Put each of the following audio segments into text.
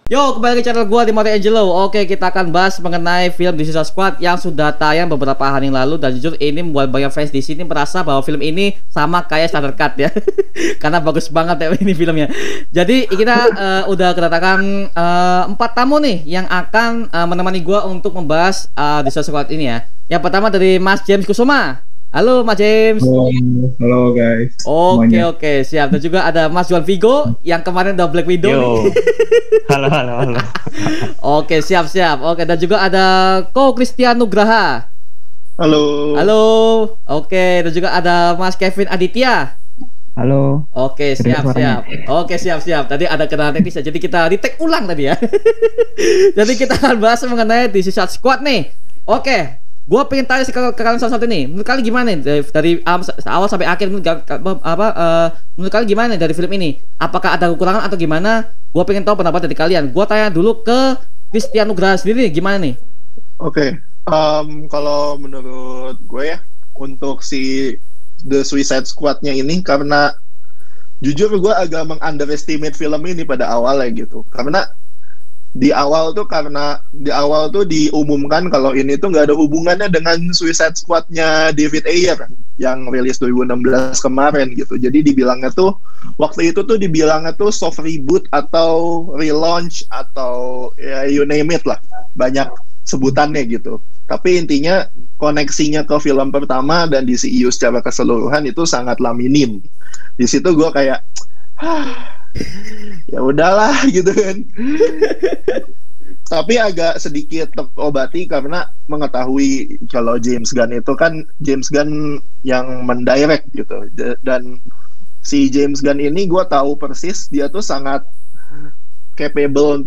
Yo, kembali ke channel gua di Mari Angelo. Oke, kita akan bahas mengenai film The Suicide Squad yang sudah tayang beberapa hari yang lalu, dan jujur ini membuat banyak fans di sini merasa bahwa film ini sama kayak Snyder Cut ya. Karena bagus banget ya ini filmnya. Jadi kita udah kedatangan 4 tamu nih yang akan menemani gua untuk membahas The Suicide Squad ini ya. Yang pertama dari Mas James Kusuma. Halo Mas James. Halo, halo guys. Oke Semuanya. oke siap. Dan juga ada Mas Juan Vigo yang kemarin udah Black Widow Yo. nih. Halo, halo, halo. Oke siap siap. Oke, dan juga ada Ko Christian Nugraha. Halo. Halo. Oke, dan juga ada Mas Kevin Aditya. Halo. Oke siap siap. Oke siap siap. Tadi ada kendala teknis ya, jadi kita retake ulang tadi ya. Jadi kita akan bahas mengenai The Suicide Squad nih. Oke, gua pengen tanya ke kalian satu-satu nih. Menurut kalian gimana nih dari awal sampai akhir, menurut kalian gimana nih dari film ini? Apakah ada kekurangan atau gimana? Gua pengen tahu pendapat dari kalian. Gua tanya dulu ke Christian Nugraha sendiri nih, gimana nih? Oke. Kalau menurut gue ya, untuk si The Suicide Squad-nya ini, karena jujur gue agak meng-underestimate film ini pada awalnya gitu. Karena di awal tuh diumumkan kalau ini tuh nggak ada hubungannya dengan Suicide Squad-nya David Ayer yang rilis 2016 kemarin gitu. Jadi dibilangnya tuh waktu itu tuh dibilangnya tuh soft reboot atau relaunch atau ya you name it lah, banyak sebutannya gitu. Tapi intinya koneksinya ke film pertama dan DCU secara keseluruhan itu sangatlah minim. Di situ gue kayak ya udahlah gitu kan. Tapi agak sedikit terobati karena mengetahui kalau James Gunn itu kan James Gunn yang mendirect gitu. Dan si James Gunn ini gue tahu persis dia tuh sangat capable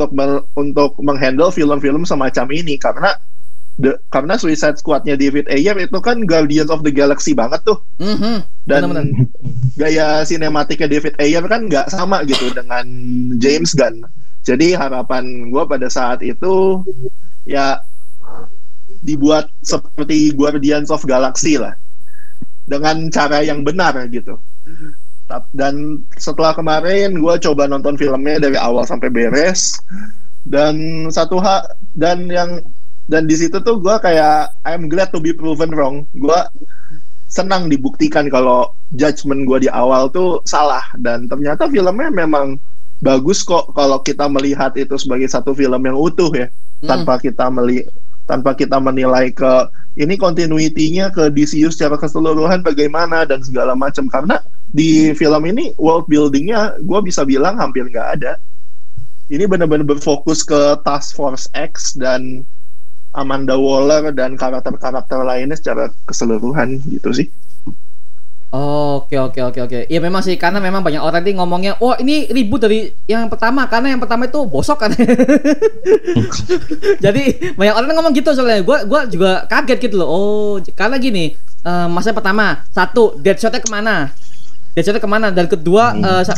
untuk menghandle film-film semacam ini karena Suicide Squad-nya David Ayer itu kan Guardians of the Galaxy banget tuh. Dan Bener-bener. gaya sinematiknya David Ayer kan nggak sama gitu dengan James Gunn. Jadi harapan gue pada saat itu ya dibuat seperti Guardians of Galaxy lah, dengan cara yang benar gitu. Dan setelah kemarin gue coba nonton filmnya dari awal sampai beres, dan dan di situ tuh gue kayak I'm glad to be proven wrong. Gue senang dibuktikan kalau judgement gue di awal tuh salah, dan ternyata filmnya memang bagus kok kalau kita melihat itu sebagai satu film yang utuh ya, tanpa kita menilai ke ini continuity-nya ke DCU secara keseluruhan bagaimana dan segala macam. Karena di film ini world building-nya gue bisa bilang hampir nggak ada. Ini benar-benar berfokus ke Task Force X dan Amanda Waller dan karakter-karakter lainnya secara keseluruhan gitu sih. Oke. Iya memang sih, karena memang banyak orang nih ngomongnya, oh ini ribut dari yang pertama, karena yang pertama itu bosok kan. Jadi banyak orang ngomong gitu soalnya. Gua juga kaget gitu loh. Oh, karena gini, masa pertama, satu, Deadshot-nya kemana? Deadshot-nya kemana? Dan kedua,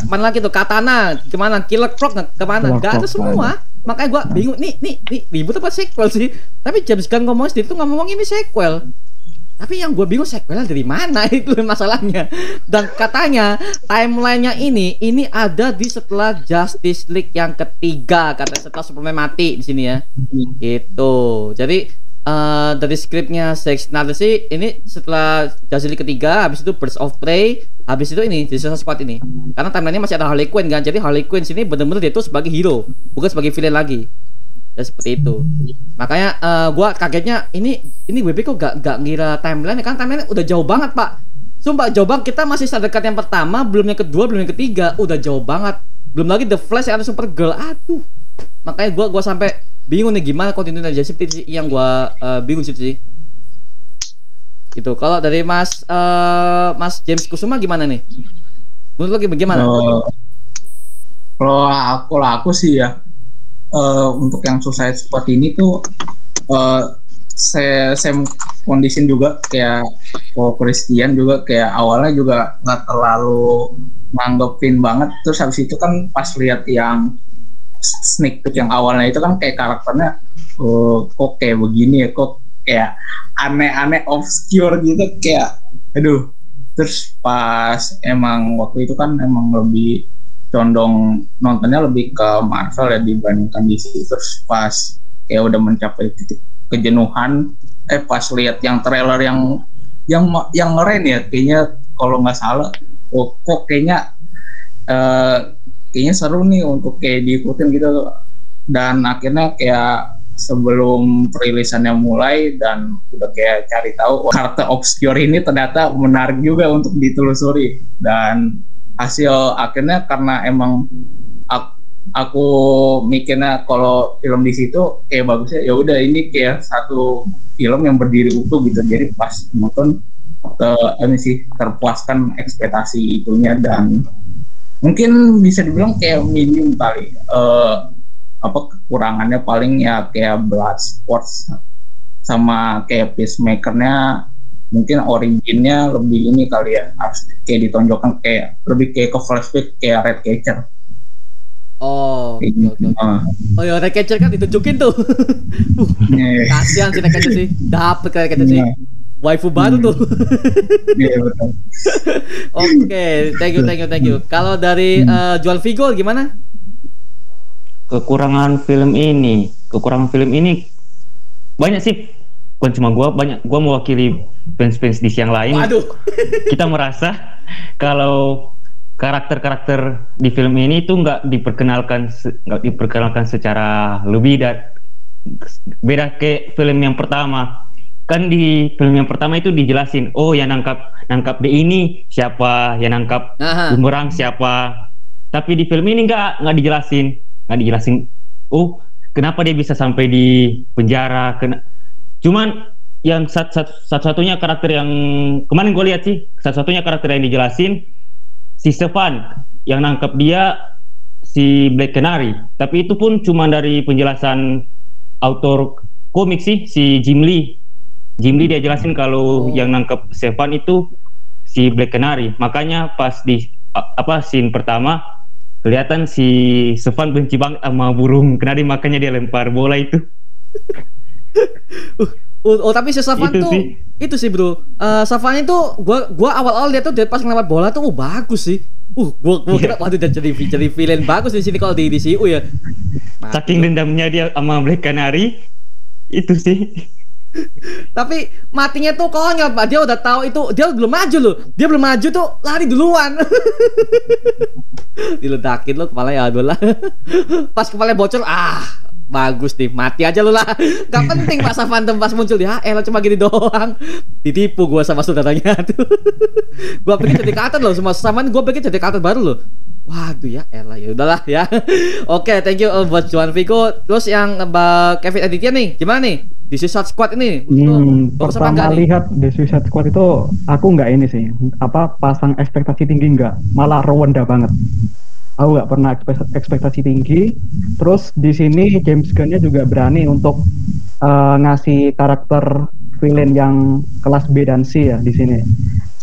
mana lagi tuh? Katana kemana? Killer Croc kemana? Gak ada semua. Makanya gue bingung, nih ribut apa sequel sih? Tapi James Gunn ngomong sendiri tuh nggak ngomong ini sequel. Tapi yang gue bingung sequelnya dari mana, itu masalahnya. Dan katanya timelinenya ini ada di setelah Justice League yang ketiga, katanya setelah Superman mati di sini ya. Gitu. Jadi dari skripnya Zack Snyder sih ini setelah Justice League ketiga, habis itu Birds of Prey, habis itu ini The Suicide Squad ini. Karena timelinenya masih ada Harley Quinn kan. Jadi Harley Quinn sini benar-benar dia tuh sebagai hero, bukan sebagai villain lagi. Ya seperti itu. Makanya gua kagetnya ini WB kok gak ngira timeline, kan timeline udah jauh banget, Pak. Sumpah jauh banget, kita masih sedekat yang pertama, belum yang kedua, belum yang ketiga, udah jauh banget. Belum lagi The Flash yang ada Supergirl. Aduh. Makanya gua sampai bingung nih gimana kontinuitas aja, seperti yang gua bingung sih. Gitu. Kalau dari Mas James Kusuma gimana nih? Menurut lo gimana? Kalau aku sih ya, untuk yang Suicide Squad ini tuh same condition juga kayak Christian juga, kayak awalnya juga nggak terlalu nanggepin banget. Terus habis itu kan pas lihat yang sneak peek yang awalnya itu kan kayak karakternya kok kayak begini ya, kok kayak aneh-aneh obscure gitu, kayak aduh. Terus pas emang waktu itu kan emang lebih condong nontonnya lebih ke Marvel ya dibandingkan DC. Terus pas kayak udah mencapai titik kejenuhan, pas lihat yang trailer yang ngeren ya, kayaknya kalau nggak salah, kok kayaknya seru nih untuk kayak diikutin gitu. Dan akhirnya kayak sebelum perilisannya mulai dan udah kayak cari tahu karakter obscure ini ternyata menarik juga untuk ditelusuri. Dan hasil akhirnya karena emang aku mikirnya kalau film di situ kayak bagusnya, ya udah ini kayak satu film yang berdiri utuh gitu. Jadi pas nonton terpuaskan ekspektasi itunya. Dan mungkin bisa dibilang kayak medium kali. Kekurangannya paling ya kayak Bloodsport sama kayak Peacemaker-nya mungkin originnya lebih ini kali ya, harus kayak ditonjokkan kayak lebih kayak ke flashback kayak Redcatcher. Oh, okay. Oh ya, Redcatcher kan ditunjukin tuh. Kasihan sih Redcatcher sih, dapet Redcatcher sih. Waifu baru tuh. Iya betul. Oke, thank you. Kalau dari jual Vigo gimana? Kekurangan film ini banyak sih, bukan cuma gua mewakili fans di siang lain. Waduh. Kita merasa kalau karakter-karakter di film ini itu nggak diperkenalkan secara lebih beda ke film yang pertama. Kan di film yang pertama itu dijelasin, oh yang nangkap dia ini siapa, yang nangkap bumerang siapa. Tapi di film ini nggak dijelasin. Oh kenapa dia bisa sampai di penjara. Cuman yang satu-satunya karakter yang kemarin gue lihat sih, satu-satunya karakter yang dijelasin si Stefan, yang nangkap dia si Black Canary. Tapi itu pun cuma dari penjelasan autor komik sih, si Jim Lee dia jelasin kalau yang nangkap Stefan itu si Black Canary. Makanya pas di scene pertama kelihatan si Stefan benci banget sama burung kenari, makanya dia lempar bola itu. Tapi si Stefan itu sih bro, Stefan itu gua awal-awal lihat tuh dia pas ngelempar bola tuh bagus sih. Gua kira waduh jadi villain bagus di sini kalau di DCU ya. Saking dendamnya dia sama Black Canary itu sih. Tapi matinya tuh konyol Pak. Dia udah tahu itu, dia belum maju loh. Dia belum maju tuh lari duluan. Diledakin lo kepala ya aduh lah. Pas kepala bocor, bagus nih, mati aja lo lah. Gak penting Pak Phantom pas muncul dia, cuma gini doang. Ditipu gua sama saudaranya tuh. Gua pikir jadi karakter loh, sama gua pikir jadi karakter baru loh. Waduh ya udahlah ya. Oke, thank you buat Juan Vigo. Terus yang Kevin Aditya nih, gimana nih? Di Suicide Squad ini pertama lihat di Suicide Squad itu aku nggak ini sih pasang ekspektasi tinggi, nggak, malah rendah banget. Aku nggak pernah ekspektasi tinggi. Terus di sini James Gunn-nya juga berani untuk ngasih karakter villain yang kelas B dan C ya di sini.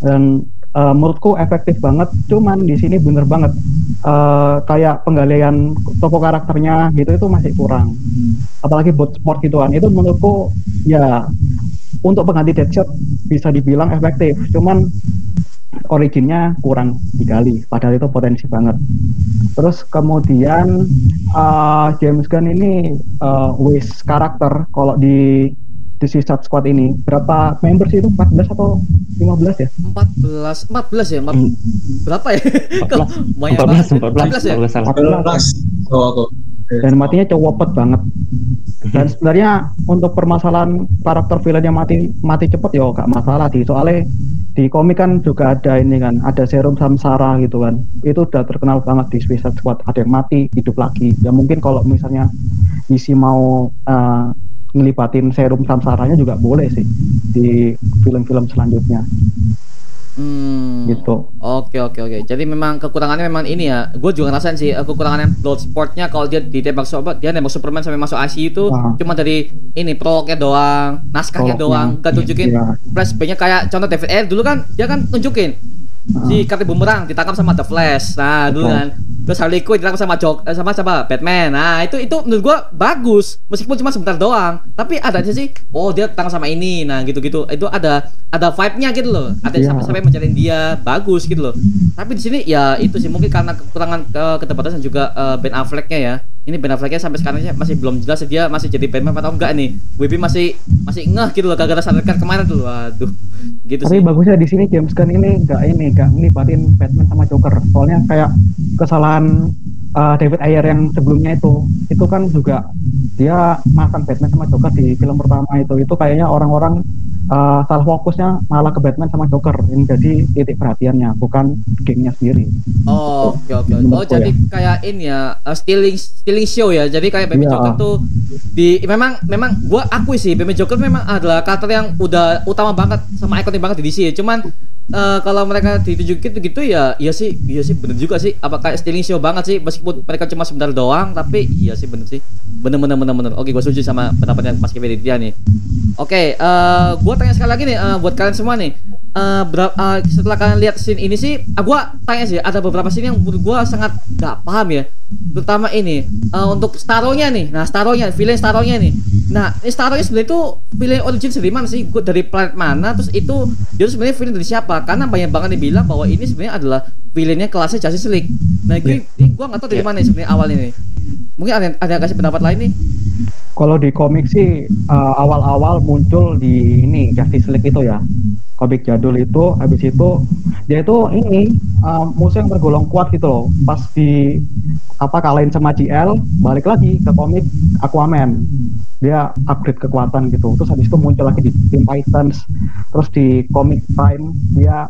Dan menurutku efektif banget. Cuman di sini bener banget kayak penggalian tokoh karakternya gitu itu masih kurang. Apalagi buat sport gituan itu menurutku ya untuk pengganti Deadshot bisa dibilang efektif. Cuman originnya kurang digali, padahal itu potensi banget. Terus kemudian James Gunn ini waste karakter. Kalau di Suicide Squad ini berapa members itu? 14 atau 15 ya? 14 ya? Berapa ya? 14 ya? 14. Dan matinya cowopet banget. Dan sebenarnya untuk permasalahan karakter villain yang mati cepet ya gak masalah soalnya di komik kan juga ada ini kan, ada serum samsara gitu kan. Itu udah terkenal banget di Suicide Squad, ada yang mati hidup lagi. Ya mungkin kalau misalnya DC mau ngelibatin serum samsaranya juga boleh sih di film-film selanjutnya. Gitu. Oke. Jadi memang kekurangannya memang ini ya. Gue juga ngerasain sih kekurangannya Bloodsportnya kalau dia ditembak dia nembak Superman sampai masuk ICU itu cuma dari ini prolognya doang, naskahnya doang, gak tunjukin flashbacknya kayak contoh David Ayer dulu kan dia kan tunjukin si Captain Boomerang ditangkap sama The Flash. Nah dulu kan terus Harley Quinn ditangkap sama Batman. Nah itu menurut gua bagus meskipun cuma sebentar doang, tapi ada aja sih dia ditangkap sama ini, nah gitu-gitu itu ada vibe-nya gitu loh, ada sampai mencari dia bagus gitu loh. Tapi di sini ya itu sih mungkin karena kekurangan keterbatasan juga Ben Affleck-nya ya. Ini Ben Affleck-nya sampai sekarang masih belum jelas dia masih jadi Batman atau enggak nih. WB masih ngeh gitu loh gara-gara Thundercat kemarin tuh. Waduh. Gitu tapi sih. Bagusnya di sini James Gunn ini enggak ngelibatin Batman sama Joker. Soalnya kayak kesalahan David Ayer yang sebelumnya itu kan juga dia masang Batman sama Joker di film pertama itu kayaknya orang-orang salah fokusnya malah ke Batman sama Joker yang jadi titik perhatiannya, bukan gengnya sendiri. Oke. Jadi kayak ini ya stealing show ya. Jadi kayak Batman Joker tuh memang gua akui sih Batman Joker memang adalah karakter yang udah utama banget sama ikonik banget di DC. Cuman kalau mereka ditunjukin gitu ya sih bener juga sih. Apa kayak stealing show banget sih meskipun mereka cuma sebentar doang, tapi iya sih bener sih. Bener. Oke, gua setuju sama pendapatnya Mas Kevin dia nih. Oke, gua tanya sekali lagi nih buat kalian semua nih. Setelah kalian lihat scene ini sih, gua tanya sih ada beberapa scene yang menurut gua sangat gak paham ya. Terutama ini untuk Starro-nya nih. Nah, villain Starro-nya nih. Nah, ini Starro-nya sebenarnya itu villain origin dari mana sih? Dari planet mana? Terus itu dia sebenarnya villain dari siapa? Karena banyak banget yang bilang bahwa ini sebenarnya adalah villainnya kelasnya Justice League. Nah, ini gua nggak tahu dari mana sebenarnya awal ini. Mungkin ada kasih pendapat lain nih. Kalau di komik sih awal-awal muncul di ini Justice League itu ya, komik jadul itu. Habis itu dia itu musuh yang tergolong kuat gitu loh. Pas di kalahin sama GL, balik lagi ke komik Aquaman, dia upgrade kekuatan gitu. Terus habis itu muncul lagi di Teen Titans. Terus di komik Prime dia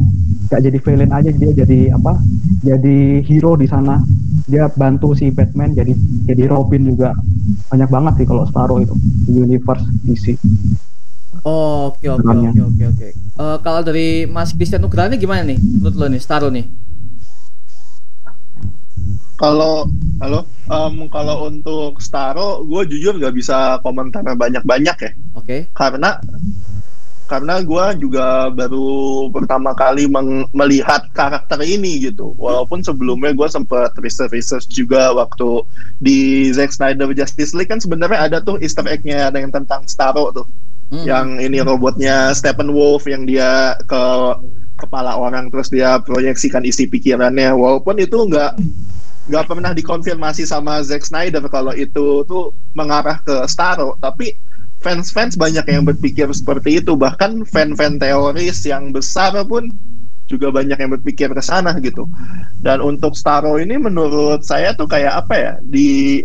gak jadi villain aja, dia jadi hero di sana. Dia bantu si Batman jadi Robin juga. Banyak banget sih kalau Starro itu di universe DC. Oke. Kalau dari Mas Christian Nugraha gimana nih menurut lo nih Starro nih? Kalau untuk Starro, gue jujur gak bisa komentar banyak-banyak ya. Oke. Karena gue juga baru pertama kali melihat karakter ini gitu. Walaupun sebelumnya gue sempat research juga waktu di Zack Snyder Justice League kan sebenarnya ada tuh Easter egg-nya ada yang tentang Starro tuh. Yang ini robotnya Steppenwolf yang dia ke kepala orang terus dia proyeksikan isi pikirannya. Walaupun itu nggak pernah dikonfirmasi sama Zack Snyder kalau itu tuh mengarah ke Starro, tapi fans banyak yang berpikir seperti itu, bahkan fan teoris yang besar pun juga banyak yang berpikir ke sana gitu. Dan untuk Starro ini menurut saya tuh kayak apa ya, di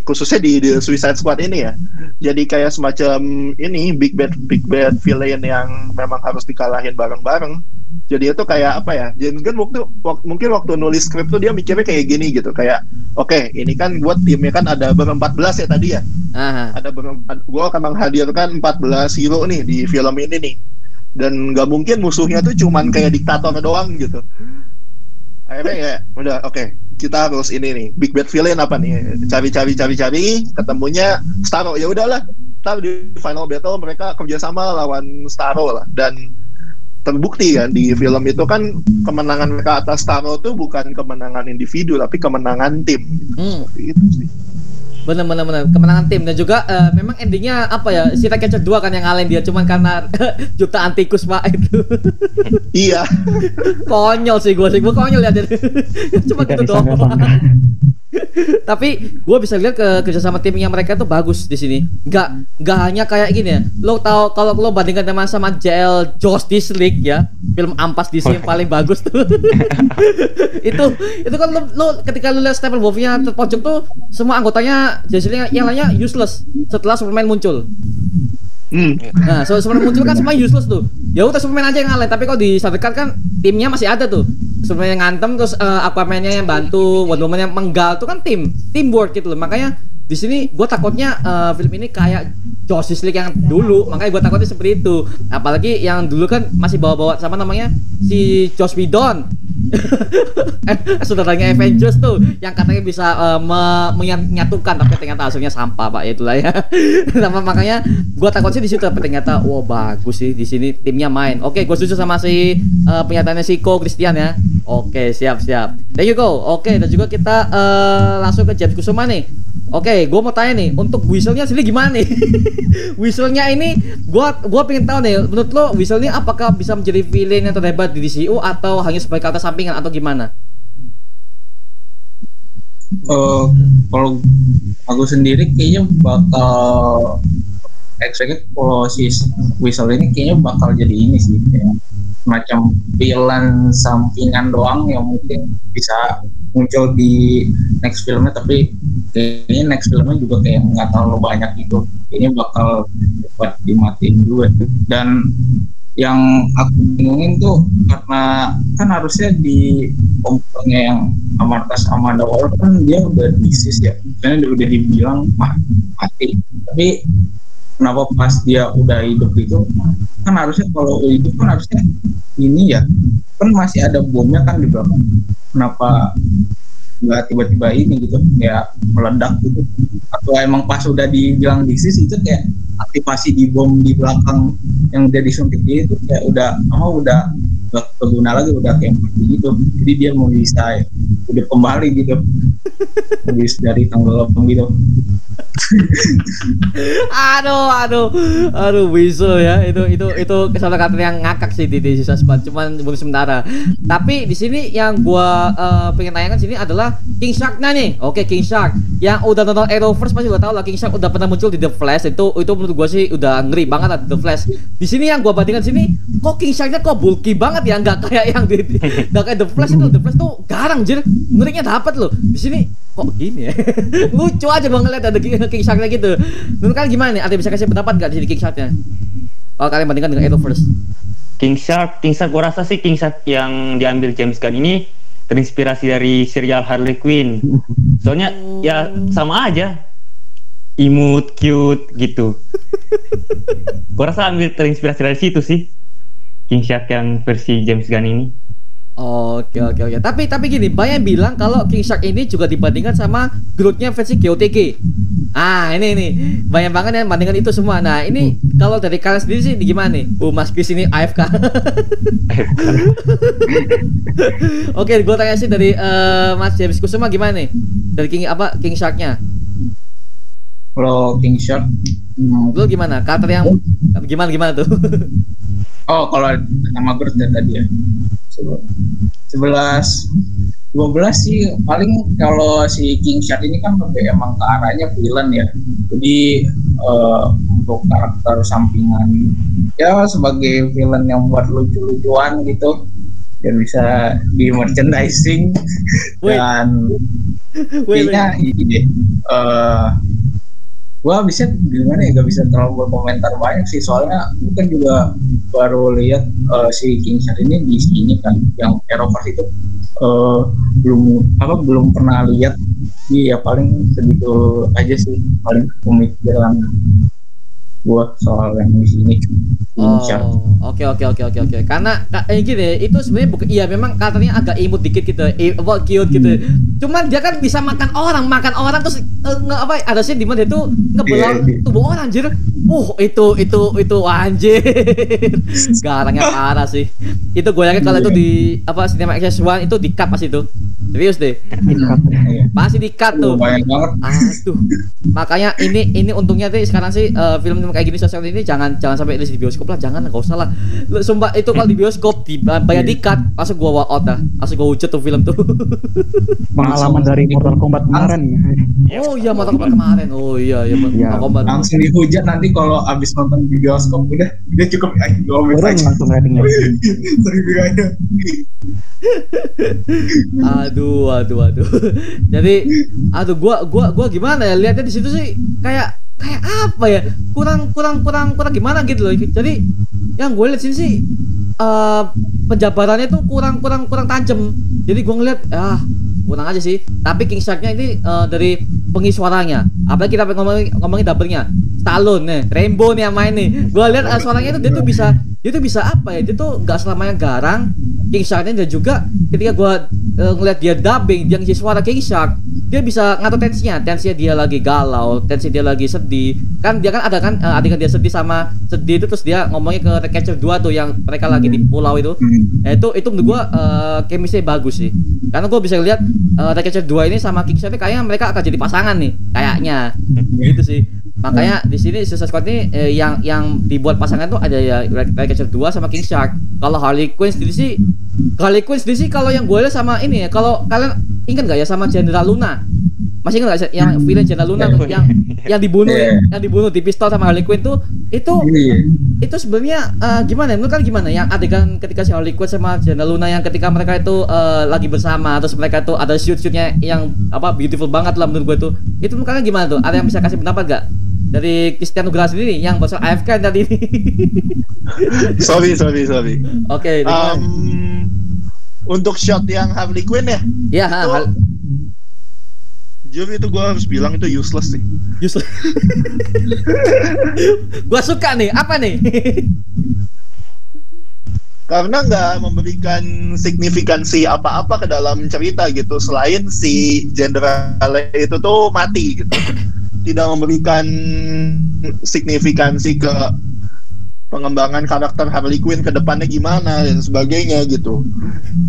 khususnya di Suicide Squad ini ya, jadi kayak semacam ini big bad villain yang memang harus dikalahin bareng-bareng. Jadi itu kayak apa ya, James Gunn mungkin waktu nulis skrip tuh dia mikirnya kayak gini gitu, kayak oke, ini kan buat timnya kan ada ber-14 ya tadi ya. Ada gue akan menghadirkan 14 hero nih di film ini nih, dan nggak mungkin musuhnya tuh cuman kayak diktator doang gitu. Akhirnya ya udah oke, kita harus ini nih big bad villain apa nih, cari ketemunya Starro. Ya udahlah, ntar di final battle mereka kerjasama lawan Starro lah, dan terbukti kan di film itu kan kemenangan mereka atas Starro tuh bukan kemenangan individu tapi kemenangan tim gitu. Seperti itu sih. Bener kemenangan tim. Dan juga memang endingnya apa ya, si Ratcatcher 2 kan yang ngalahin dia cuman karena jutaan tikus pak itu. Iya. Konyol sih gue konyol ya. Cuma gitu doang. Tapi gue bisa lihat kerjasama timnya mereka tuh bagus di sini. Nggak hanya kayak gini ya. Lo tahu kalau lo bandingkan sama JL Justice League ya, film ampas DC yang paling bagus tuh. itu kan lo ketika lo lihat Steppenwolf-nya terpojok tuh semua anggotanya Justice yang lainnya useless setelah Superman muncul. Nah, Superman muncul kan semua useless tuh. Ya udah Superman aja yang ngalahin, tapi kalau di Thundercat kan timnya masih ada tuh. Superman yang ngantem, terus Aquaman-nya yang bantu, Wonder Woman yang menggal, itu kan teamwork gitu loh. Makanya di sini gue takutnya film ini kayak Justice League yang dulu, makanya gue takutnya seperti itu. Apalagi yang dulu kan masih bawa-bawa sama namanya si Joss Whedon. saudaranya Avengers tuh yang katanya bisa menyatukan, tapi ternyata hasilnya sampah Pak, itulah ya. Makanya gue takut sih di situ, tapi ternyata wah bagus sih di sini timnya main. Oke, gue setuju sama si pernyataannya si Ko Christian ya. Oke, siap. Thank you Ko. Oke, dan juga kita langsung ke James Kusuma nih. Oke, gue mau tanya nih, untuk whistle-nya sendiri gimana nih? Whistle-nya ini, gue pengen tahu nih, menurut lo whistle ini apakah bisa menjadi villain yang terhebat di DCU atau hanya sebagai kata sampingan atau gimana? Kalau aku sendiri kayaknya bakal expect kalau si whistle ini kayaknya bakal jadi ini sih, kayak semacam villain sampingan doang yang mungkin bisa muncul di next filmnya, tapi kayaknya next filmnya juga kayak nggak terlalu banyak gitu, ini bakal cepat dimatiin juga. Dan yang aku bingungin tuh karena kan harusnya di komponennya yang Amartas Amanda Waller kan dia udah disis ya, karena udah dibilang mati, tapi kenapa pas dia udah hidup itu kan harusnya kalau hidup kan harusnya ini ya kan masih ada bomnya kan di belakang, kenapa nggak tiba-tiba ini gitu ya meledak gitu, atau emang pas udah dibilang disis itu kayak aktivasi di bom di belakang yang dia disuntik dia itu kayak udah gak berguna lagi, udah kayak mati gitu, jadi dia mau bisa udah kembali gitu habis dari tenggelam gitu. aduh whistle ya, itu salah kata yang ngakak sih di Suicide Squad, cuman baru sementara. Tapi di sini yang gua pengen tanyakan sini adalah King Shark-nya nih. Oke, King Shark yang udah nonton Arrowverse pasti udah tahu lah, King Shark udah pernah muncul di The Flash, itu menurut gua sih udah ngeri banget lah The Flash. Di sini yang gua bandingkan sini, kok King Shark-nya kok bulky banget ya, nggak kayak yang nggak kayak The Flash itu. The Flash tuh garang jir, ngerinya dapat loh. Di sini kok gini ya? Lucu aja gua ngeliat ada King Shark-nya gitu. Menurut kalian gimana nih? Ada bisa kasih pendapat nggak di sini King Shark-nya? Kalau kalian bandingkan dengan Arrowverse. King Shark gua rasa sih King Shark yang diambil James Gunn ini terinspirasi dari serial Harley Quinn. Soalnya ya sama aja, imut, cute gitu. Gua rasa ambil terinspirasi dari situ sih, King Shark yang versi James Gunn ini. Oke. Tapi gini, banyak bilang kalau King Shark ini juga dibandingkan sama Groot-nya versi GOTG. Ini banyak banget yang bandingkan itu semua. Nah, ini kalau dari kalian sendiri sih gimana nih? Mas Chris ini AFK. Oke, gue tanya sih dari Mas James Kusuma gimana nih? Dari King Shark-nya. Kalau King Shark lu gimana? Karakter yang gimana tuh? Oh, kalau nama Groot tadi ya 11-12 sih paling. Kalau si King Shark ini kan emang ke arahnya villain ya, jadi untuk karakter sampingan ya sebagai villain yang buat lucu-lucuan gitu dan bisa di merchandising. Dan kayaknya ini deh gua bisa gimana ya, gak bisa terlalu berkomentar banyak sih, soalnya mungkin juga baru lihat si King Shark ini di sini kan, yang Arrowverse itu belum pernah lihat. Iya, paling segitu aja sih paling pemikiran gua soal yang di sini. Oke. Karena gini, itu sebenarnya bukan, iya memang katanya agak imut dikit gitu, cute gitu. Cuman dia kan bisa makan orang terus ada sih di mana itu ngebelah tubuh orang anjir. Itu anjir. Garangnya parah sih. Itu gue yakin kalau itu di Cinema Access 1 itu di-cut pas itu. Serius deh. Pasti di-cut tuh. Aduh. Makanya ini untungnya tuh sekarang sih film kayak gini sosial ini jangan sampai rilis di bioskop lah, jangan, enggak usah lah. Sumpah itu kalau di bioskop bayar di-cut, langsung gua walk out dah. Langsung gua hujat tuh film tuh. Pengalaman dari Mortal Kombat kemarin. Oh iya, Mortal Kombat kemarin. Oh iya Mortal Kombat. Langsung dihujat nanti kalau abis nonton di bioskop udah cukup aja. Langsung ratingnya. Aduh. Jadi gua gimana ya lihatnya di situ sih kayak apa ya, kurang gimana gitu loh. Jadi yang gue lihat sini sih penjabarannya tuh kurang tajam. Jadi gue ngeliat kurang aja sih. Tapi King Shark-nya ini dari pengisi suaranya, apalagi kita ngomongin double-nya Stallone nih, Rainbow nih yang main nih. Gue lihat suaranya itu dia tuh bisa apa ya, dia tuh nggak selamanya garang, King Shark-nya, dan juga ketika gue ngeliat dia dubbing, dia ngisi suara King Shark, dia bisa ngatur tensinya dia lagi galau, tensi dia lagi sedih. Kan dia kan ada kan adegan dia sedih sama sedih itu, terus dia ngomongnya ke Ratcatcher 2 tuh yang mereka lagi di pulau itu. Itu menurut gue chemistry bagus sih. Karena gue bisa lihat Ratcatcher 2 ini sama King Shark kayaknya mereka akan jadi pasangan nih, kayaknya. Gitu sih. Makanya di sini Suicide Squad ini yang dibuat pasangan tuh ada ya Ratcatcher 2 sama King Shark. Kalau Harley Quinn sendiri sih kalau yang gue lihat sama ini ya, kalau kalian ingat nggak ya sama Jenderal Luna? Masih ingat nggak sih yang villain Jenderal Luna yang dibunuh di pistol sama Harley Quinn tuh? Itu sebenarnya gimana? Menurut kalian gimana? Yang adegan ketika si Harley Quinn sama Jenderal Luna yang ketika mereka itu lagi bersama, terus mereka tuh ada shoot-shootnya yang beautiful banget lah menurut gue tuh. Itu menurut kalian gimana tuh? Ada yang bisa kasih pendapat nggak? Dari Christian Nugraha sendiri yang bahasa AFK tadi ini. Sorry. Oke. Untuk shot yang Harley Quinn ya? Iya, jujur itu gue harus bilang itu useless sih. Useless. Gue suka nih, apa nih? Karena nggak memberikan signifikansi apa-apa ke dalam cerita gitu, selain si Jenderal itu tuh mati gitu. Tidak memberikan signifikansi ke pengembangan karakter Harley Quinn ke depannya gimana dan sebagainya gitu.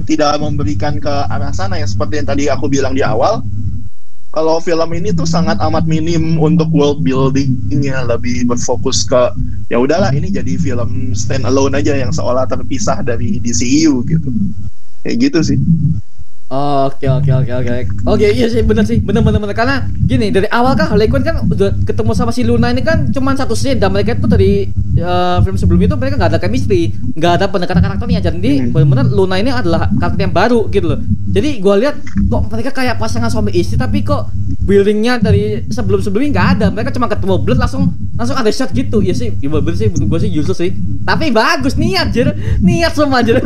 Tidak memberikan ke arah sana yang seperti yang tadi aku bilang di awal. Kalau film ini tuh sangat amat minim untuk world buildingnya, lebih berfokus ke ya udahlah ini jadi film stand alone aja yang seolah terpisah dari DCU gitu. Kayak gitu sih. Oke, iya sih, bener karena gini, dari awal kan Harley Quinn kan udah ketemu sama si Luna ini kan cuman satu scene, dan mereka itu dari film sebelumnya itu mereka nggak ada chemistry, nggak ada pendekatan karakternya, jadi benar-benar Luna ini adalah karakter yang baru gitu loh. Jadi gue lihat kok mereka kayak pasangan suami istri, tapi kok buildingnya dari sebelum-sebelumnya nggak ada, mereka cuma ketemu blood langsung ada shot gitu. Ya sih, bener sih, menurut gue sih useless sih, tapi bagus niat semua aja.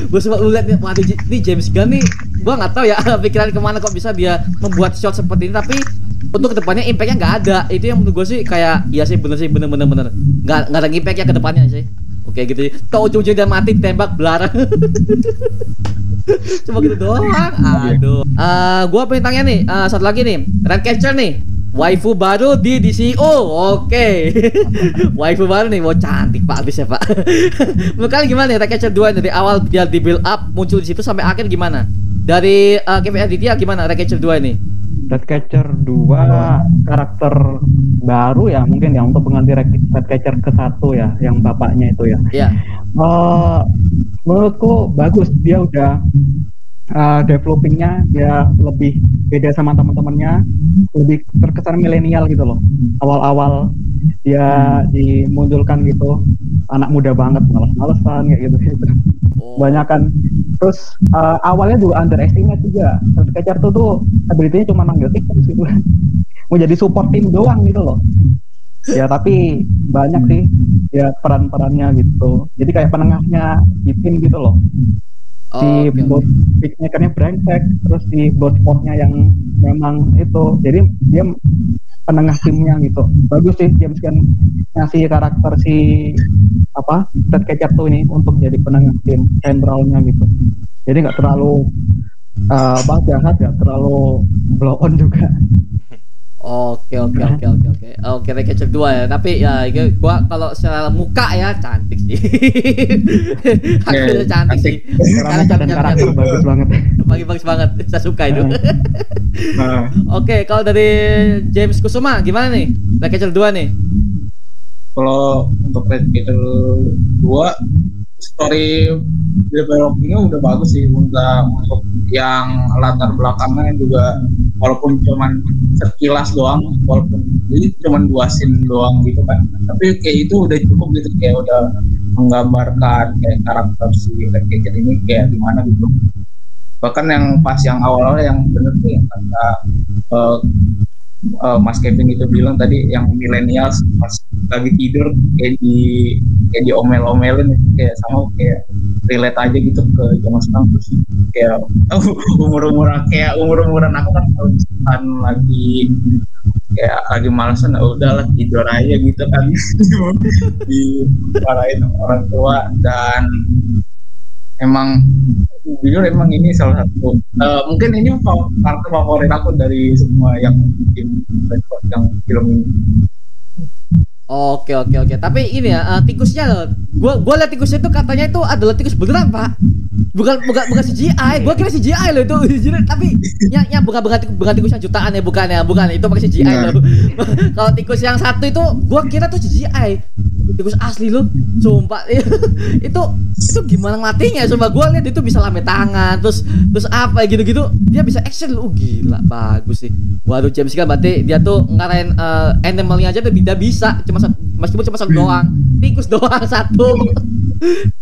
Gue sempat lihat nih, waduh ini James Gunn nih, gue nggak tahu ya pikiran kemana kok bisa dia membuat shot seperti ini, tapi untuk kedepannya impactnya nggak ada. Itu yang menurut gue sih kayak ya sih bener nggak ada impactnya kedepannya sih. Oke gitu sih, tau ujung-ujungnya dia mati tembak belarang. Cuma gitu doang. Aduh. Gue pengen tanya nih, satu lagi nih, Ratcatcher nih, waifu baru di DCU. Oke. Waifu baru nih, cantik Pak abis ya Pak. Menurut kalian gimana nih Ratcatcher 2 dari awal dia di build up muncul di situ sampai akhir gimana? Dari Kevin Aditya gimana Ratcatcher 2 ini? Ratcatcher 2 karakter baru ya mungkin ya untuk pengganti Ratcatcher ke-1 ya, yang bapaknya itu ya. Iya. Menurutku bagus, dia udah developingnya dia lebih beda sama teman-temannya, lebih terkesan milenial gitu loh. Awal-awal dia dimunculkan gitu, anak muda banget, males-malesan kayak gitu. Banyakan. Terus awalnya juga underestimate juga. Ratcatcher tuh ability-nya cuma manggil tikus gitu. Mau jadi support tim doang gitu loh. Ya tapi banyak sih ya peran-perannya gitu. Jadi kayak penengahnya di tim gitu loh. Si bot pitmakernya brengsek, terus si bot sportnya yang memang itu, jadi dia penengah timnya gitu. Bagus sih James Gunn ngasih karakter si Ratcatcher tuh ini untuk jadi penengah tim sentralnya gitu. Jadi nggak terlalu jahat, nggak terlalu blow on juga. Oke, Ratcatcher 2 ya. Tapi ya gua kalau secara muka ya cantik sih. Hasilnya cantik sih. Karakter bagus banget. Bagus banget. Saya suka itu. Oke, kalau dari James Kusuma gimana nih? Ratcatcher 2 nih. Kalau untuk Ratcatcher 2 story developingnya udah bagus sih, untuk yang latar belakangnya juga walaupun cuman sekilas doang, walaupun jadi cuman 2 scene doang gitu kan, tapi kayak itu udah cukup gitu, kayak udah menggambarkan kayak karakter si Ratcatcher ini kayak gimana gitu. Bahkan yang pas yang awal-awal yang bener tuh yang kata Mas Kevin itu bilang tadi, yang milenial pas lagi tidur kayak diomel-omelin, kayak sama kayak relate aja gitu ke zaman sekarang. Terus kayak umur-umuran aku kan kalau misalkan lagi malasan, udahlah tidur aja gitu kan. Dimarahin orang tua, dan emang jujur emang ini salah satu mungkin ini karakter favorit aku dari semua yang bikin yang film ini. Oke. Tapi ini ya tikusnya loh. Gua lihat tikusnya itu katanya itu adalah tikus beneran, Pak. Bukan CGI. Gua kira CGI loh itu. Tapi yang bukan tikus yang jutaan ya, bukan itu pakai CGI loh. Kalau tikus yang satu itu gua kira tuh CGI. Tikus asli loh. Sumpah. itu gimana matinya? Coba gua lihat itu bisa lambe tangan, terus apa gitu-gitu. Dia bisa action loh. Gila, bagus sih. Waduh, James Gunn berarti dia tuh ngarahin animalnya aja tuh tidak bisa. Meskipun cuma satu doang, tikus doang satu.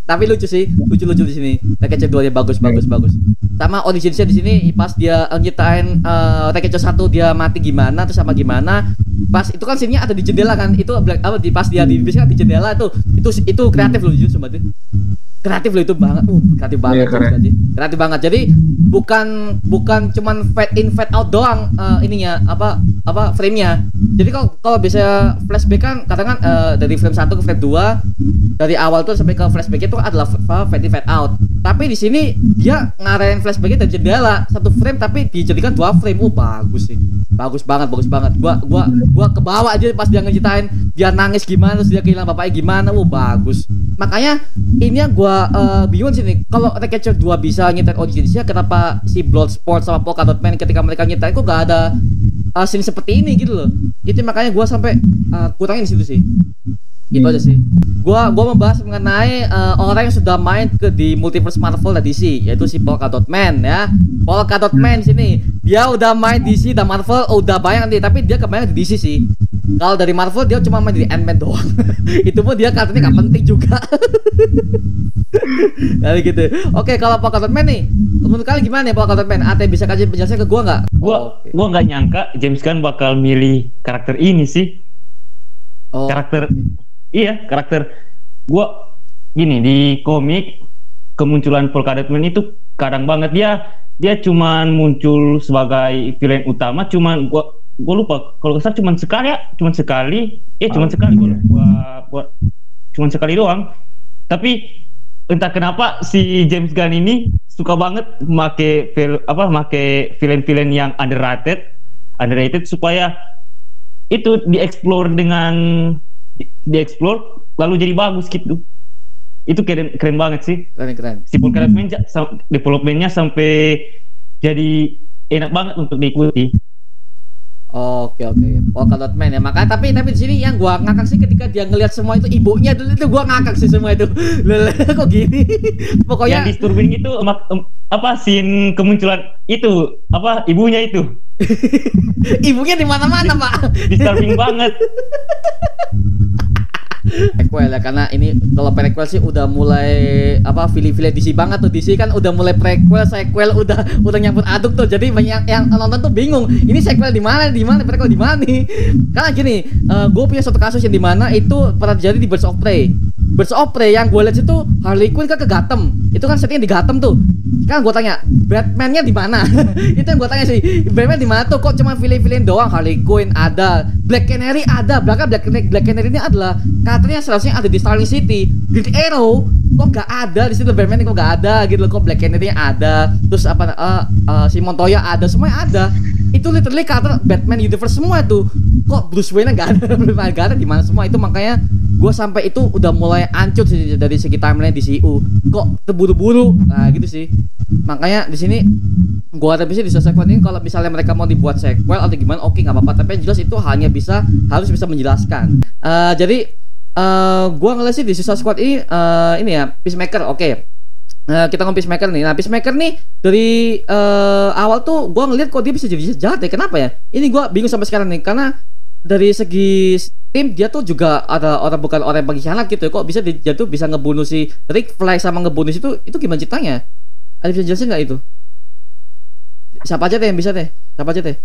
Tapi lucu sih, lucu di sini. Rekece 2 dia bagus. Sama audiensnya di sini pas dia nyiptain Rekece 1 dia mati gimana, terus sama gimana. Pas itu kan scene-nya ada di jendela kan. Itu pas dia di bis kan di jendela tuh. Itu kreatif loh jujur sumpah. Kreatif loh itu banget. Kreatif banget. Yeah, kreatif banget. Jadi bukan cuman fade in fade out doang ininya apa frame-nya. Jadi kalau biasa flashback kan katakan dari frame 1 ke frame 2 dari awal tuh sampai ke flashback itu adalah fade in fade out. Tapi di sini dia ngarahin flashback-nya dari jendela satu frame tapi dijadikan 2 frame. Bagus sih. Bagus banget. Gua kebawa aja pas dia ngeceritain dia nangis gimana terus dia kehilangan bapaknya gimana. Bagus. Makanya ini yang gua bingung sih nih. Kalau Recapture 2 bisa nyetain audiensnya, kenapa si Bloodsport sama Polka Dot Man ketika mereka nyetain kok gak ada scene seperti ini gitu loh. Itu makanya gua sampai kurangin di situ sih. Gitu aja sih. Gua membahas mengenai orang yang sudah main di multiverse Marvel dan DC, yaitu si Polka Dot Man ya. Polka Dot Man sini dia udah main DC dan Marvel udah banyak nih, tapi dia kebanyakan di DC sih. Kalau dari Marvel dia cuma main di Ant-Man doang. Itu pun dia katanya gak penting juga. Jadi gitu. Oke, kalau Polka Dot Man nih, menurut kalian gimana ya Polka Dot Man? Ate bisa kasih penjelasan ke gua nggak? Gua nggak nyangka James Gunn bakal milih karakter ini sih. Karakter gua gini, di komik kemunculan Polka Dot Man itu kadang banget dia cuman muncul sebagai villain utama, cuman gua lupa kalau nggak salah cuman sekali doang. Tapi entah kenapa si James Gunn ini suka banget make villain-villain yang underrated supaya itu dieksplor lalu jadi bagus gitu. Itu keren banget sih. Keren. Si Polka Dot Man developmentnya sampai jadi enak banget untuk diikuti. Oke. Polka Dot Man ya. Makanya tapi di sini yang gua ngakak sih ketika dia ngelihat semua itu ibunya dulu itu gua ngakak sih semua itu. Kok gini? Pokoknya yang disturbing itu scene kemunculan itu ibunya itu. Ibunya di mana-mana, Pak. Disturbing banget. Prequel ya, karena ini kalau prequel sih udah mulai film-film DC banget tuh. DC kan udah mulai prequel, sequel udah nyampur aduk tuh. Jadi banyak yang nonton tuh bingung. Ini sequel di mana, prequel di mana nih? Karena gini, gue punya satu kasus yang di mana itu pernah terjadi di Birds of Prey. Birds of Prey yang gue lihat itu Harley Quinn kan ke Gotham. Itu kan settingnya di Gotham tuh. Sekarang gue tanya, Batman-nya di mana? Itu yang gue tanya sih. Batman di mana tuh? Kok cuma villain doang? Harley Quinn ada, Black Canary ada. Belakang Black Canary ini adalah karakternya seharusnya ada di Starling City. Green Arrow kok nggak ada di situ, Batman kok nggak ada gitu loh. Kok Black Canary ada, terus si Montoya ada, semuanya ada. Itu literally karakter Batman universe semua itu. Kok Bruce Wayne nggak ada di mana semua itu. Makanya gue sampai itu udah mulai hancur sih dari segi timeline di DCU. Kok terburu-buru, nah gitu sih. Makanya di sini gue harapin sih di Suicide Squad ini kalau misalnya mereka mau dibuat sequel atau gimana, oke nggak apa-apa. Tapi yang jelas itu harus bisa menjelaskan. Jadi gue ngeliat sih di Suicide Squad ini ya Peacemaker, oke. Kita ngomong Peacemaker nih. Nah, Peacemaker nih dari awal tuh gue ngeliat kok dia bisa jadi jahat ya. Kenapa ya? Ini gue bingung sampai sekarang nih. Karena dari segi tim dia tuh juga ada bukan orang yang pengkhianat gitu. Kok bisa dia tuh bisa ngebunuh si Rick Flag sama ngebunuh itu gimana ceritanya? Ada bisa jelasin nggak itu? Siapa aja yang bisa teh? Siapa aja teh?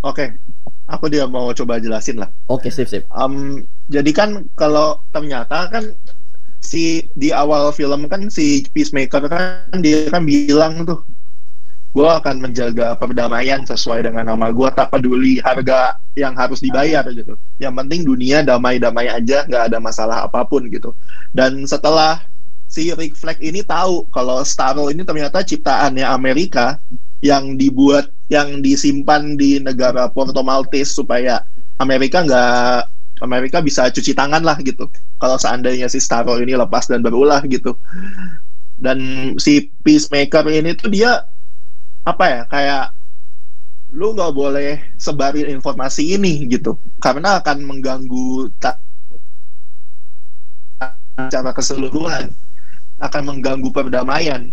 Oke. Aku dia mau coba jelasin lah. Oke, sip. Jadi kan kalau ternyata kan di awal film kan si Peacemaker kan dia kan bilang tuh, gue akan menjaga perdamaian sesuai dengan nama gue, tak peduli harga yang harus dibayar gitu. Yang penting dunia damai-damai aja, nggak ada masalah apapun gitu. Dan setelah si Rick Flag ini tahu kalau Starro ini ternyata ciptaannya Amerika yang disimpan di negara Puerto Maltese supaya Amerika bisa cuci tangan lah gitu kalau seandainya si Starro ini lepas dan berulah gitu. Dan si Peacemaker ini tuh dia kayak lu nggak boleh sebarin informasi ini gitu karena akan mengganggu secara keseluruhan, akan mengganggu perdamaian.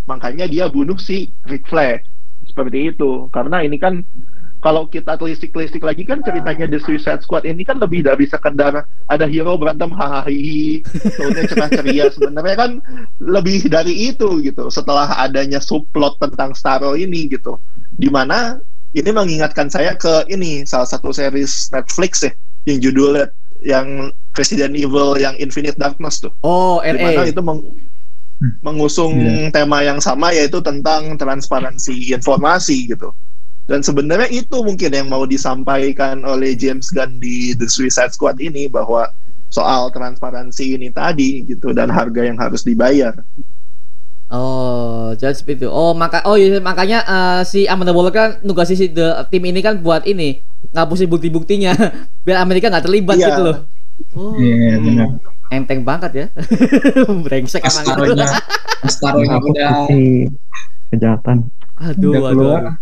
Makanya dia bunuh si Rick Flag seperti itu. Karena ini kan kalau kita telisik-telisik lagi kan ceritanya The Suicide Squad ini kan lebih dari sekedar ada hero berantem hahaha soalnya cerah ceria. Sebenarnya kan lebih dari itu gitu. Setelah adanya subplot tentang Starro ini gitu, dimana ini mengingatkan saya ke ini salah satu series Netflix ya yang judulnya yang Resident Evil yang Infinite Darkness tuh. Oh, dimana itu mengusung tema yang sama yaitu tentang transparansi informasi gitu. Dan sebenarnya itu mungkin yang mau disampaikan oleh James Gunn di The Suicide Squad ini, bahwa soal transparansi ini tadi gitu dan harga yang harus dibayar. Oh, jadi seperti itu. Makanya si Amanda Waller kan nugasi tim ini kan buat ini ngapusin bukti-buktinya biar Amerika nggak terlibat gitu loh. Oh, benar. Enteng banget ya. Brengsek emang. Starro-nya udah kejahatan. Aduh.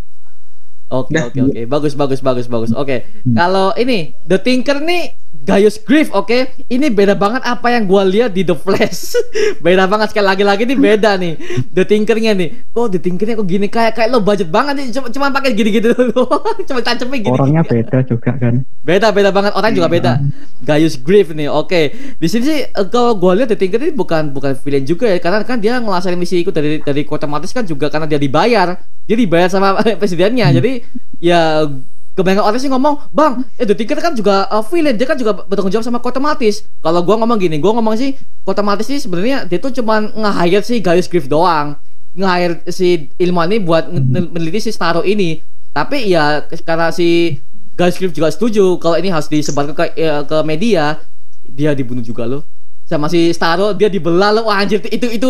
Oke. Bagus. Oke. Kalau ini The Tinker nih Gaius Grief, oke. Ini beda banget apa yang gua lihat di The Flash. Beda banget sekali lagi nih beda nih. The Tinkernya nih. Kok The Tinkernya kok gini kayak lo budget banget nih. Cuma pakai gini-gitu doang. Cuma tancapnya gini. Orangnya beda juga kan. Beda banget, orang juga beda. Gaius Grief nih, oke. Di sini sih kalau gua lihat The Tinker ini bukan villain juga ya, karena kan dia ngelaksanain misi ikut dari kota Maltese kan juga karena dia dibayar. Dia dibayar sama presidennya. Jadi ya kebanyakan orang sih ngomong, "Bang, The Tinker kan juga villain, dia kan juga bertanggung jawab sama kota Maltese." Kalau gua ngomong sih kota Maltese sih sebenarnya dia tuh cuma nge-hire si Gaius Grief doang. Nge-hire si ilmuwan ini buat meneliti si Starro ini. Tapi ya karena si Gaius Grief juga setuju kalau ini harus disebar ke media, dia dibunuh juga loh. Sama si Starro dia dibelah loh. Wah, anjir itu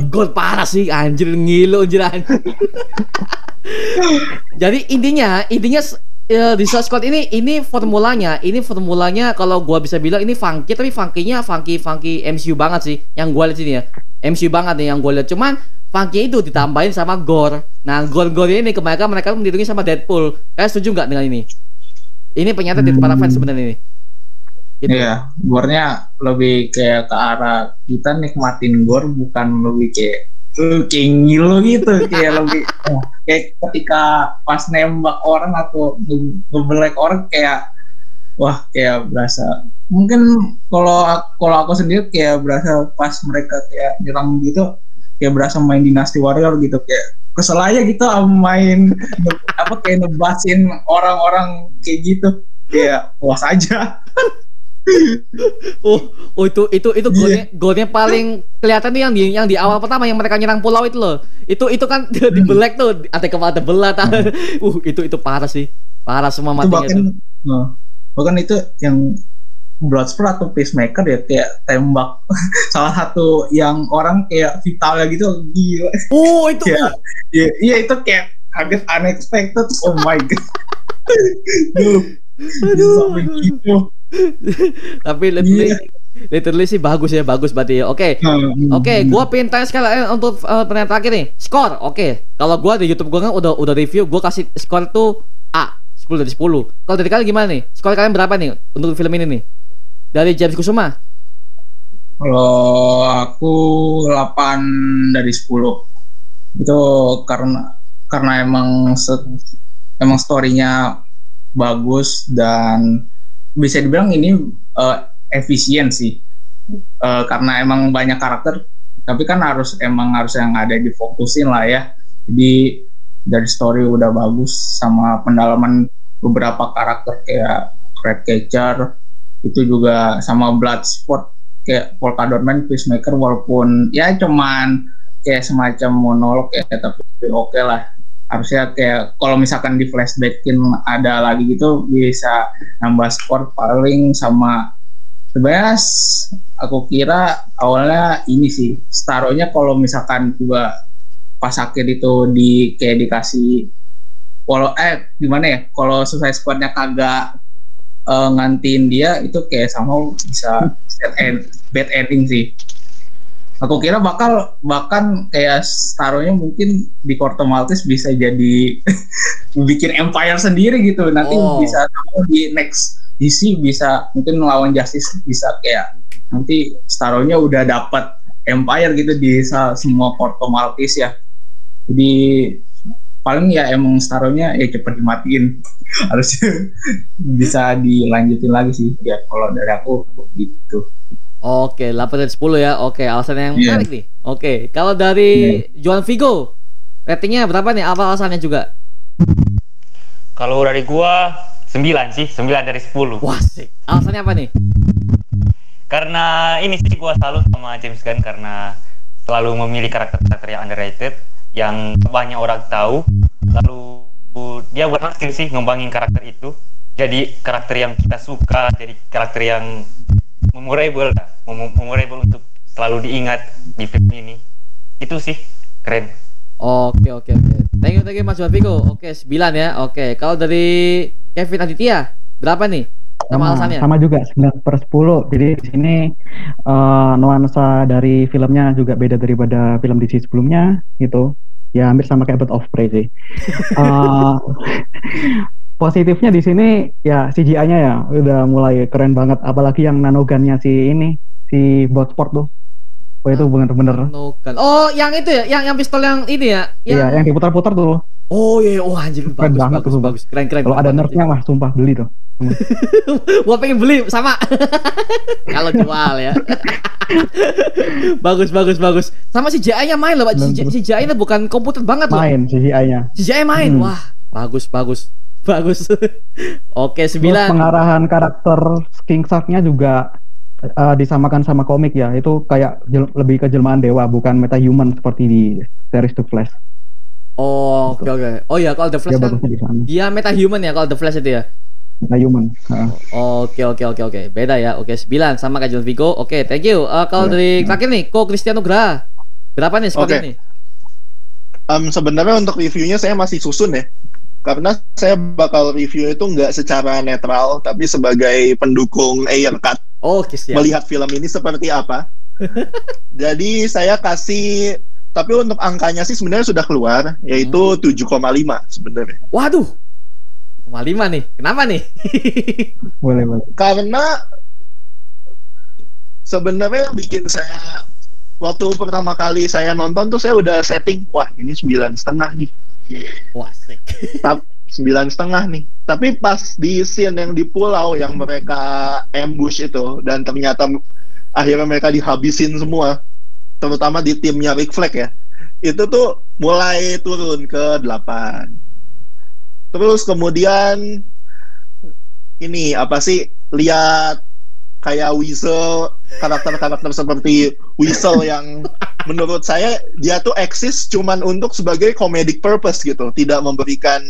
gol parah sih, anjir ngilu anjir. Jadi intinya di Suicide Squad ini formulanya kalau gua bisa bilang ini funky, tapi funky MCU banget sih yang gua lihat sini ya. MCU banget nih yang gua lihat, cuman funky itu ditambahin sama gore. Nah, gore ini kebanyakan mereka menirunya sama Deadpool. Kalian setuju nggak dengan ini? Ini pernyataan dari para fans sebenarnya ini. Gitu. Iya, gore-nya lebih kayak ke arah kita nikmatin gore, bukan lebih kayak ngilu gitu. Kayak lebih kayak ketika pas nembak orang atau ngebelek orang kayak kayak berasa, mungkin kalau aku sendiri kayak berasa pas mereka kayak nyerang gitu kayak berasa main Dynasty Warrior gitu, kayak kesel aja gitu main kayak nebasin orang-orang kayak gitu, kayak puas aja. Itu golnya paling kelihatan tuh yang di awal pertama yang mereka nyerang pulau itu loh. Itu kan di Black tuh ada kepala terbelah. Itu parah sih. Parah semua matinya itu. Bahkan itu yang Bloodsport atau Peacemaker ya kayak tembak salah satu yang orang kayak vitalnya gitu, gila. Itu. Iya itu kayak kaget, unexpected. Oh my god. Aduh. Gitu. Tapi literally sih bagus berarti ya. Oke, gua pengen tanya sekali untuk pertanyaan terakhir nih. Skor, oke. Kalau gua di YouTube gua kan udah review, gua kasih skor tuh A, 10 dari 10. Kalau dari kalian gimana nih? Skor kalian berapa nih untuk film ini nih? Dari James Kusuma. Kalau aku 8 dari 10. Itu karena emang story-nya bagus dan bisa dibilang ini efisien sih, karena emang banyak karakter, tapi kan harus yang ada difokusin lah ya. Jadi dari story udah bagus sama pendalaman beberapa karakter kayak Ratcatcher itu juga, sama Bloodsport kayak Polka Dot Man, Peacemaker, walaupun ya cuman kayak semacam monolog ya, tapi oke lah. Harusnya kayak kalau misalkan di flashbackin ada lagi gitu bisa nambah skor paling sama Sebenarnya aku kira awalnya ini sih Staronya kalau misalkan juga pas akhir itu kayak dikasih walau gimana ya kalau Suicide Squad-nya kagak ngantiin dia itu kayak sama bisa bad ending sih. Aku kira bahkan kayak Staronya mungkin di Corto Maltese bisa jadi bikin empire sendiri gitu. Nanti bisa di next DC bisa mungkin melawan Justice bisa kayak nanti Staronya udah dapat empire gitu di semua Corto Maltese ya. Jadi paling ya emang Staronya ya cepet dimatiin. Harusnya bisa dilanjutin lagi sih ya kalau dari aku gitu. Oke, 8 dari 10 ya. Oke, alasan yang menarik nih. Oke, kalau dari Juan Vigo ratingnya berapa nih? Apa alasannya juga? Kalau dari gua 9 sih, 9 dari 10. Wah, sih. Alasannya apa nih? Karena ini sih gua salut sama James Gunn karena selalu memilih karakter-karakter yang underrated, yang banyak orang tahu. Lalu dia berhasil sih ngembangin karakter itu. Jadi karakter yang kita suka, jadi karakter yang memorable untuk selalu diingat di film ini. Itu sih keren. Oke. Thank you Mas Juan Vigo. Oke, 9 ya. Oke, kalau dari Kevin Aditya berapa nih? Alasannya? Sama juga 9/10. Jadi di sini nuansa dari filmnya juga beda daripada film DC sebelumnya gitu. Ya hampir sama kayak Birds of Prey sih. Positifnya di sini ya CGI-nya ya udah mulai keren banget, apalagi yang nanogun-nya si Bloodsport tuh. Oh itu bener-bener. Nanogun. Oh, yang itu ya, yang pistol yang ini ya. Iya, yang diputar-putar tuh. Oh iya, anjir bagus. Keren. Kalau ada nerfnya mah sumpah beli tuh. Gua pengen beli sama. Kalau jual ya. Bagus. Sama CGI-nya main loh, Pak. CGI-nya bukan komputer banget loh. Main CGI-nya. CGI main. Wah, bagus. Oke, 9. Terus pengarahan karakter King Shark-nya juga disamakan sama komik ya. Itu kayak lebih ke jelmaan dewa, bukan metahuman seperti di series The Flash. Oke. Oh ya, kalau The Flash kan dia metahuman ya kalau The Flash itu ya. Metahuman. Oke. Beda ya. Oke, 9 sama kayak John Vigo. Oke, thank you. Kalau dari terakhir nih, Ko Cristiano Gra. Berapa nih skornya nih? Sebenarnya untuk reviewnya saya masih susun ya. Karena saya bakal review itu nggak secara netral, tapi sebagai pendukung Aircut. Siap. Melihat film ini seperti apa. Jadi saya kasih, tapi untuk angkanya sih sebenarnya sudah keluar, yaitu 7,5 sebenarnya. Waduh, 7,5 nih. Kenapa nih? Boleh. Karena sebenarnya bikin saya, waktu pertama kali saya nonton tuh saya udah setting, wah ini 9,5 nih. Wah, sih. 9,5 nih. Tapi pas di scene yang di pulau yang mereka ambush itu, dan ternyata akhirnya mereka dihabisin semua, terutama di timnya Rick Flag ya, itu tuh mulai turun ke 8. Terus kemudian ini apa sih, lihat kayak Weasel, karakter-karakter seperti Weasel yang menurut saya dia tuh eksis cuman untuk sebagai comedic purpose gitu, tidak memberikan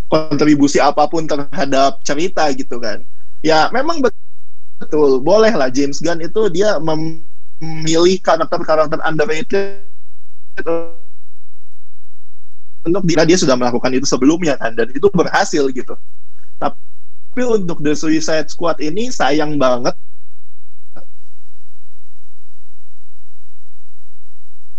kontribusi apapun terhadap cerita gitu kan. Ya memang betul, boleh lah James Gunn itu dia memilih karakter-karakter underrated untuk dia sudah melakukan itu sebelumnya kan, dan itu berhasil gitu. Tapi untuk The Suicide Squad ini sayang banget,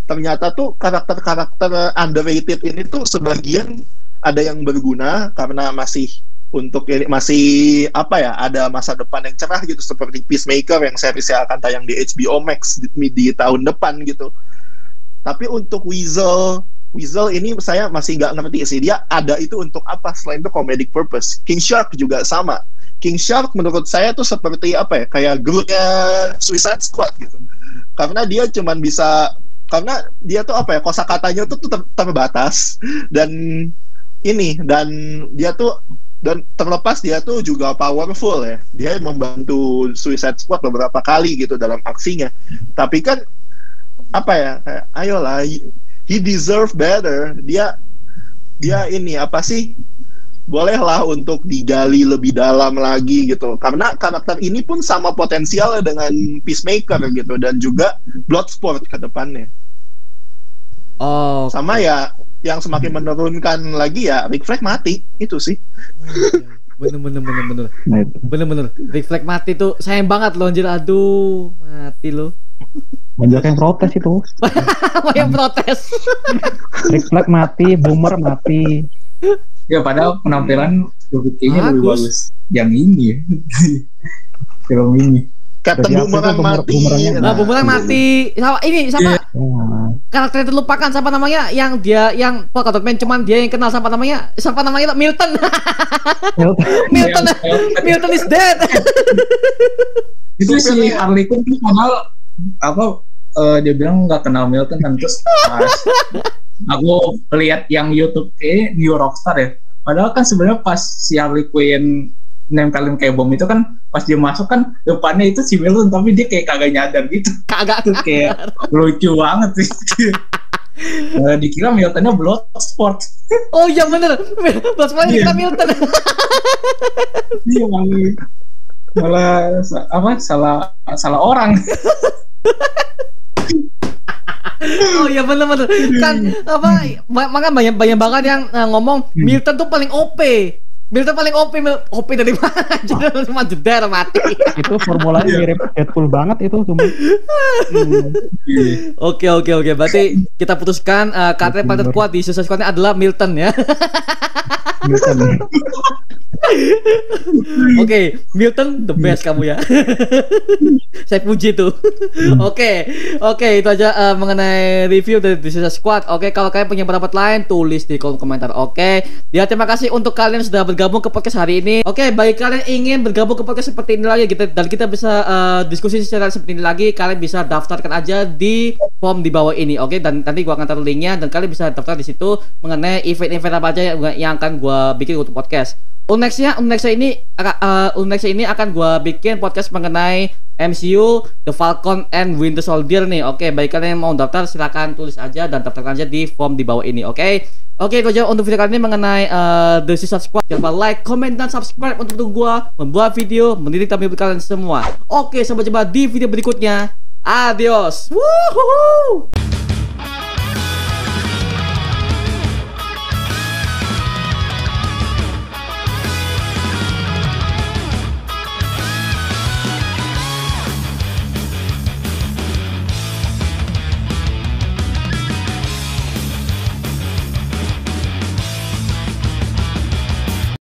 ternyata tuh karakter-karakter underrated ini tuh sebagian ada yang berguna karena masih untuk ini masih apa ya, ada masa depan yang cerah gitu, seperti Peacemaker yang seriesnya akan tayang di HBO Max di tahun depan gitu. Tapi untuk Weasel ini saya masih nggak ngerti sih, dia ada itu untuk apa selain itu comedic purpose. King Shark juga sama. King Shark menurut saya tuh seperti apa ya, kayak Groot-nya Suicide Squad gitu. Karena dia cuman bisa, karena dia tuh apa ya, kosakatanya tuh terbatas, dan dia tuh, dan terlepas dia tuh juga powerful ya. Dia membantu Suicide Squad beberapa kali gitu dalam aksinya. Tapi kan apa ya, kayak ayolah, he deserve better. Dia ini apa sih, bolehlah untuk digali lebih dalam lagi gitu. Karena karakter ini pun sama potensialnya dengan Peacemaker gitu, dan juga Bloodsport ke depannya. Oh. Sama ya, yang semakin menurunkan lagi ya Rick Flag mati, itu sih. Bener. Nah, itu. Bener. Rick Flag mati tuh sayang banget loh anjir. Aduh, mati loh. Banyak yang protes itu. Yang protes. Rick Flag mati, Boomer mati. Ya padahal penampilan kayaknya lebih bagus yang ini ya. Film ini. Captain Jadi apa Boomerang itu mati. Boomerangnya? Nah, Boomerang mati. Sama ini sama Ya, karakter yang terlupakan, siapa namanya? Yang dia yang Polka Dot Man, cuman dia yang kenal, siapa namanya? Siapa namanya? Milton. Milton is dead. Itu si Harley Quinn tuh kenal apa, dia bilang nggak kenal Milton kan, terus pas aku lihat yang YouTube New Rockstar ya, padahal kan sebenarnya pas si Harley Quinn nempelin kayak bom itu kan, pas dia masuk kan depannya itu si Milton, tapi dia kayak kagak nyadar gitu. Kagak. Itu kayak lucu banget sih. Dikira Miltonnya Bloodsport. Oh iya bener. Bloodsport dikira Milton. Iya, malah salah orang. Oh iya bener kan apa, maka banyak banget yang ngomong Milton tuh paling OP. Milton paling OP dari mana? Cuma jeder mati. itu formulanya mirip Deadpool banget itu cuma. Oke. Berarti kita putuskan karakter paling kuat di Suicide Squad adalah Milton ya. Milton. Oke, Milton the best kamu ya. Saya puji tuh. Oke, itu aja mengenai review dari The Suicide Squad. Oke, kalau kalian punya pendapat lain tulis di kolom komentar. Oke. Ya, terima kasih untuk kalian yang sudah bergabung ke podcast hari ini. Oke, bagi kalian yang ingin bergabung ke podcast seperti ini lagi dan kita bisa diskusi secara seperti ini lagi, kalian bisa daftarkan aja di form di bawah ini. Oke, dan nanti gua akan taruh linknya dan kalian bisa daftar di situ mengenai event-event apa aja yang akan gua bikin untuk podcast. Nextnya ini akan gue bikin podcast mengenai MCU, The Falcon and Winter Soldier nih. Oke, bagi kalian yang mau daftar silakan tulis aja dan daftarkan aja di form di bawah ini. Oke, itu aja untuk video kali ini mengenai The Suicide Squad. Jangan lupa like, comment, dan subscribe untuk gue membuat video mendidik kami kalian semua. Oke, sampai jumpa di video berikutnya. Adios. Woohoo.